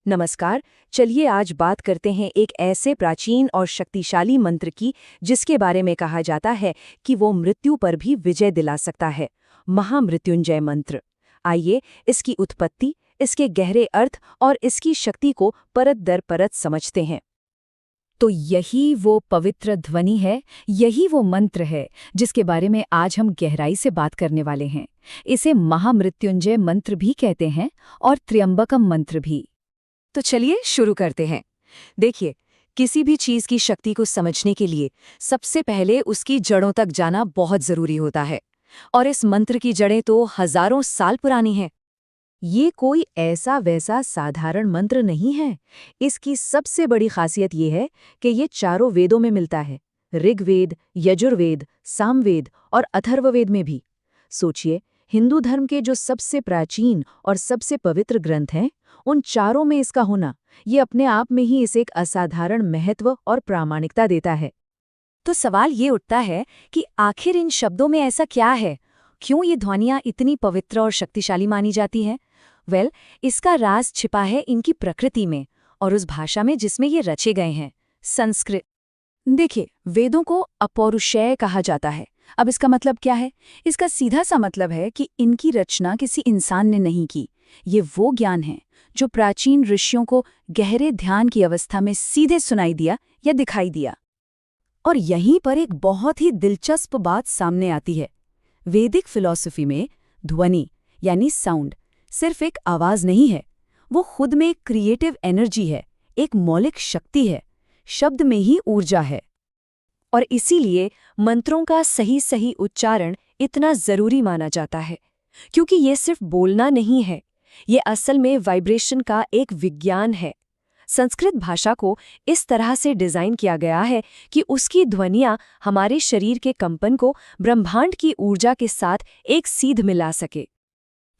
नमस्कार। चलिए आज बात करते हैं एक ऐसे प्राचीन और शक्तिशाली मंत्र की जिसके बारे में कहा जाता है कि वो मृत्यु पर भी विजय दिला सकता है। महामृत्युंजय मंत्र। आइए इसकी उत्पत्ति, इसके गहरे अर्थ और इसकी शक्ति को परत दर परत समझते हैं। तो यही वो पवित्र ध्वनि है, यही वो मंत्र है जिसके बारे में आज हम गहराई से बात करने वाले हैं। इसे महामृत्युंजय मंत्र भी कहते हैं और त्र्यंबकम मंत्र भी। तो चलिए शुरू करते हैं। देखिए, किसी भी चीज की शक्ति को समझने के लिए सबसे पहले उसकी जड़ों तक जाना बहुत जरूरी होता है। और इस मंत्र की जड़ें तो हजारों साल पुरानी हैं। ये कोई ऐसा वैसा साधारण मंत्र नहीं है। इसकी सबसे बड़ी खासियत ये है कि ये चारों वेदों में मिलता है। ऋग्वेद, यजुर्वेद, सामवेद और अथर्ववेद में भी। सोचिए, हिंदू धर्म के जो सबसे प्राचीन और सबसे पवित्र ग्रंथ हैं, उन चारों में इसका होना, ये अपने आप में ही इसे एक असाधारण महत्व और प्रामाणिकता देता है। तो सवाल ये उठता है कि आखिर इन शब्दों में ऐसा क्या है? क्यों ये ध्वनियाँ इतनी पवित्र और शक्तिशाली मानी जाती हैं? इसका राज छिपा है इनकी प्रकृति में और उस भाषा में जिसमें ये रचे गए हैं, संस्कृत। देखिए, वेदों को अपौरुषेय कहा जाता है। अब इसका मतलब क्या है? इसका सीधा सा मतलब है कि इनकी रचना किसी इंसान ने नहीं की। ये वो ज्ञान है जो प्राचीन ऋषियों को गहरे ध्यान की अवस्था में सीधे सुनाई दिया या दिखाई दिया। और यहीं पर एक बहुत ही दिलचस्प बात सामने आती है। वैदिक फिलॉसफी में ध्वनि यानी साउंड सिर्फ एक आवाज नहीं है, वो खुद में एक क्रिएटिव एनर्जी है, एक मौलिक शक्ति है। शब्द में ही ऊर्जा है। और इसीलिए मंत्रों का सही सही उच्चारण इतना जरूरी माना जाता है, क्योंकि ये सिर्फ बोलना नहीं है, ये असल में वाइब्रेशन का एक विज्ञान है। संस्कृत भाषा को इस तरह से डिजाइन किया गया है कि उसकी ध्वनियां हमारे शरीर के कंपन को ब्रह्मांड की ऊर्जा के साथ एक सीध मिला सके।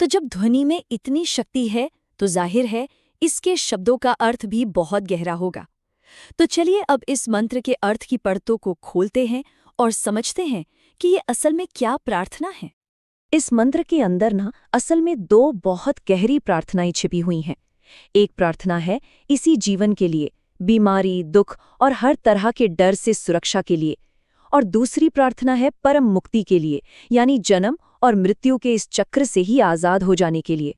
तो जब ध्वनि में इतनी शक्ति है तो जाहिर है इसके शब्दों का अर्थ भी बहुत गहरा होगा। तो चलिए अब इस मंत्र के अर्थ की परतों को खोलते हैं और समझते हैं कि ये असल में क्या प्रार्थना है। इस मंत्र के अंदर असल में दो बहुत गहरी प्रार्थनाएं छिपी हुई हैं। एक प्रार्थना है इसी जीवन के लिए, बीमारी, दुख और हर तरह के डर से सुरक्षा के लिए। और दूसरी प्रार्थना है परम मुक्ति के लिए, यानी जन्म और मृत्यु के इस चक्र से ही आजाद हो जाने के लिए।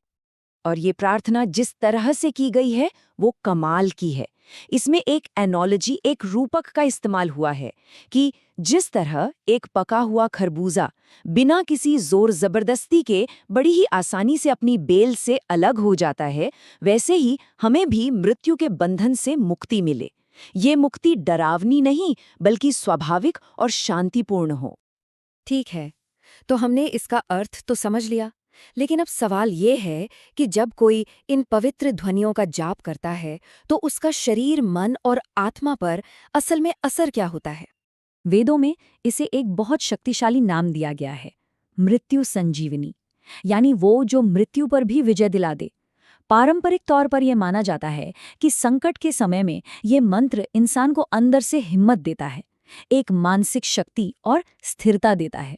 और ये प्रार्थना जिस तरह से की गई है वो कमाल की है। इसमें एक एनोलॉजी, एक रूपक का इस्तेमाल हुआ है कि जिस तरह एक पका हुआ खरबूजा बिना किसी जोर जबरदस्ती के बड़ी ही आसानी से अपनी बेल से अलग हो जाता है, वैसे ही हमें भी मृत्यु के बंधन से मुक्ति मिले। ये मुक्ति डरावनी नहीं बल्कि स्वाभाविक और शांतिपूर्ण हो। ठीक है, तो हमने इसका अर्थ तो समझ लिया, लेकिन अब सवाल ये है कि जब कोई इन पवित्र ध्वनियों का जाप करता है तो उसका शरीर, मन और आत्मा पर असल में असर क्या होता है? वेदों में इसे एक बहुत शक्तिशाली नाम दिया गया है, मृत्यु संजीवनी, यानी वो जो मृत्यु पर भी विजय दिला दे। पारंपरिक तौर पर यह माना जाता है कि संकट के समय में ये मंत्र इंसान को अंदर से हिम्मत देता है, एक मानसिक शक्ति और स्थिरता देता है।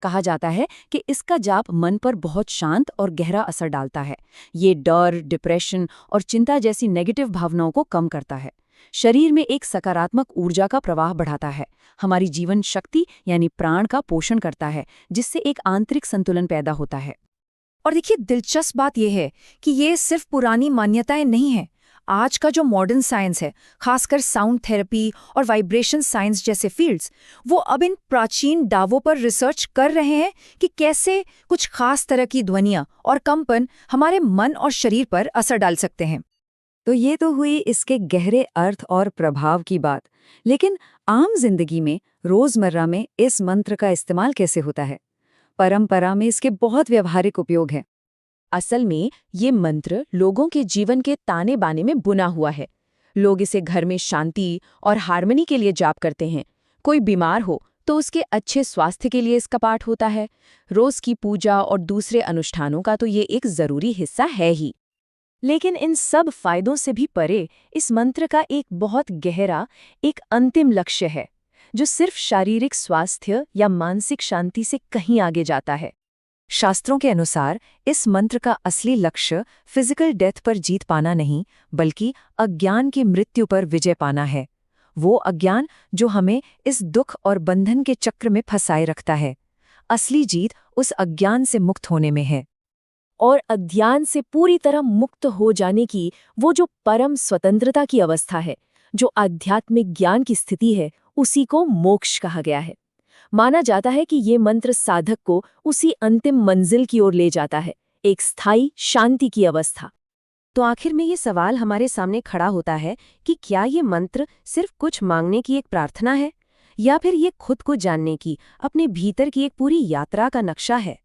कहा जाता है कि इसका जाप मन पर बहुत शांत और गहरा असर डालता है। ये डर, डिप्रेशन और चिंता जैसी नेगेटिव भावनाओं को कम करता है। शरीर में एक सकारात्मक ऊर्जा का प्रवाह बढ़ाता है, हमारी जीवन शक्ति यानी प्राण का पोषण करता है, जिससे एक आंतरिक संतुलन पैदा होता है। और देखिए, दिलचस्प बात यह है कि ये सिर्फ पुरानी मान्यताएं नहीं हैं। आज का जो मॉडर्न साइंस है, खासकर साउंड थेरेपी और वाइब्रेशन साइंस जैसे फील्ड्स, वो अब इन प्राचीन दावों पर रिसर्च कर रहे हैं कि कैसे कुछ खास तरह की ध्वनियाँ और कंपन हमारे मन और शरीर पर असर डाल सकते हैं। तो ये तो हुई इसके गहरे अर्थ और प्रभाव की बात, लेकिन आम जिंदगी में, रोजमर्रा में इस मंत्र का इस्तेमाल कैसे होता है? परंपरा में इसके बहुत व्यवहारिक उपयोग हैं। असल में ये मंत्र लोगों के जीवन के ताने बाने में बुना हुआ है। लोग इसे घर में शांति और हार्मनी के लिए जाप करते हैं। कोई बीमार हो तो उसके अच्छे स्वास्थ्य के लिए इसका पाठ होता है। रोज की पूजा और दूसरे अनुष्ठानों का तो ये एक जरूरी हिस्सा है ही। लेकिन इन सब फायदों से भी परे इस मंत्र का एक बहुत गहरा, एक अंतिम लक्ष्य है, जो सिर्फ शारीरिक स्वास्थ्य या मानसिक शांति से कहीं आगे जाता है। शास्त्रों के अनुसार इस मंत्र का असली लक्ष्य फिजिकल डेथ पर जीत पाना नहीं, बल्कि अज्ञान की मृत्यु पर विजय पाना है। वो अज्ञान जो हमें इस दुख और बंधन के चक्र में फंसाए रखता है। असली जीत उस अज्ञान से मुक्त होने में है। और अज्ञान से पूरी तरह मुक्त हो जाने की वो जो परम स्वतंत्रता की अवस्था है, जो आध्यात्मिक ज्ञान की स्थिति है, उसी को मोक्ष कहा गया है। माना जाता है कि ये मंत्र साधक को उसी अंतिम मंजिल की ओर ले जाता है, एक स्थायी शांति की अवस्था। तो आखिर में ये सवाल हमारे सामने खड़ा होता है कि क्या ये मंत्र सिर्फ कुछ मांगने की एक प्रार्थना है, या फिर ये खुद को जानने की, अपने भीतर की एक पूरी यात्रा का नक्शा है।